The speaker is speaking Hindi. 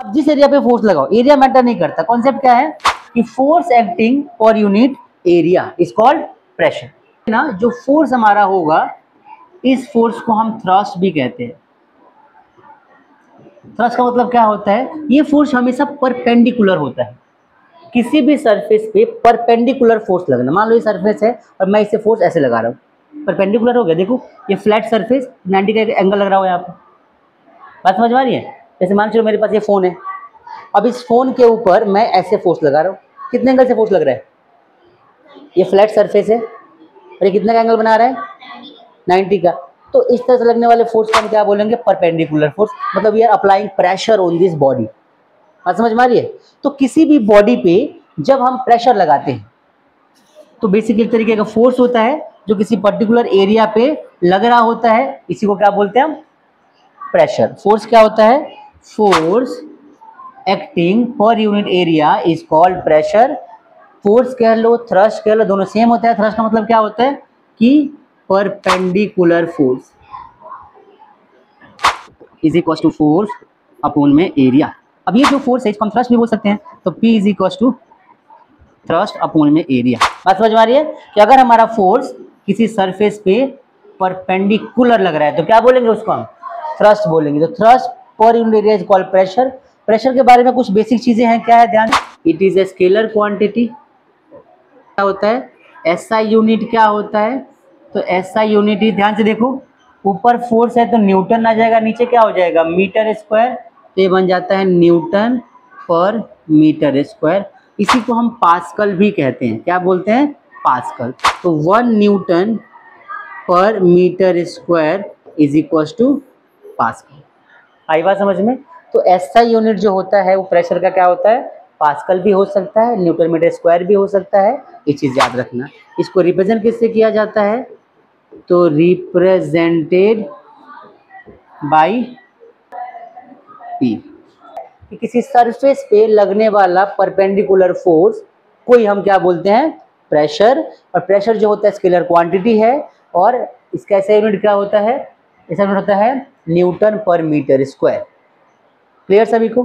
अब जिस एरिया पे फोर्स लगाओ, एरिया मैटर नहीं करता, कॉन्सेप्ट क्या है कि force acting per unit area is called pressure ना। जो फोर्स हमारा होगा, इस फोर्स को हम थ्रस्ट भी कहते हैं। थ्रस्ट का मतलब क्या होता है, ये फोर्स हमेशा परपेंडिकुलर होता है, किसी भी सरफेस पे परपेंडिकुलर फोर्स लगना। मान लो ये सरफेस है और मैं इसे फोर्स ऐसे लगा रहा हूँ, परपेंडिकुलर हो गया। देखो ये फ्लैट सरफेस, 90 का एंगल लग रहा हो यहाँ पे, बात समझ में आ रही है। जैसे मान चलो मेरे पास ये फोन है, अब इस फोन के ऊपर मैं ऐसे फोर्स लगा रहा हूँ, कितने एंगल से फोर्स लग रहा है, ये फ्लैट सरफेस है और ये कितने का एंगल बना रहा है, 90 का। तो इस तरह से लगने वाले फोर्स को हम क्या बोलेंगे, परपेंडिकुलर फोर्स। मतलब we are applying pressure on this body, बात समझ में आ रही है। तो किसी भी बॉडी पे जब हम प्रेशर लगाते हैं तो बेसिकली एक तरीके का फोर्स होता है जो किसी पर्टिकुलर एरिया पे लग रहा होता है, इसी को क्या बोलते हैं हम, प्रेशर। फोर्स क्या होता है, force acting per unit area is called pressure. Force कह लो, थ्रस्ट कह लो, दोनों सेम होता है। थ्रस्ट का मतलब क्या होता है कि perpendicular force is equal to force upon में एरिया। अब ये जो फोर्स है इसको हम थ्रस्ट भी बोल सकते हैं, तो P is equal to thrust upon में एरिया। बात समझ में आ रही है कि अगर हमारा फोर्स किसी सरफेस पे परपेंडिकुलर लग रहा है तो क्या बोलेंगे, उसको हम थ्रस्ट बोलेंगे। तो thrust per unit area is called pressure. Pressure के बारे में कुछ बेसिक चीजें हैं, क्या है ध्यान, it is a scalar quantity. क्या होता है, एसआई यूनिट क्या होता है, तो एसआई यूनिट ही, ध्यान से देखो, ऊपर फोर्स है तो न्यूटन आ जाएगा, नीचे क्या हो जाएगा, मीटर स्क्वायर, तो ये बन जाता है न्यूटन पर मीटर स्क्वायर। इसी को हम पास्कल भी कहते हैं, क्या बोलते हैं, पास्कल। तो 1 newton per metre square is equal to pascal. आई बात समझ में। तो एसआई यूनिट जो होता है वो प्रेशर का क्या होता है, पास्कल भी हो सकता है, न्यूटन मीटर स्क्वायर भी हो सकता है, ये चीज याद रखना। इसको रिप्रेजेंट किससे किया जाता है, तो रिप्रेजेंटेड बाई P। कि किसी सरफेस पे लगने वाला परपेंडिकुलर फोर्स को ही हम क्या बोलते हैं, प्रेशर। और प्रेशर जो होता है स्केलर क्वांटिटी है, और इसका ऐसा यूनिट क्या होता है, ऐसा यूनिट होता है Newton per metre square. Clear सभी को।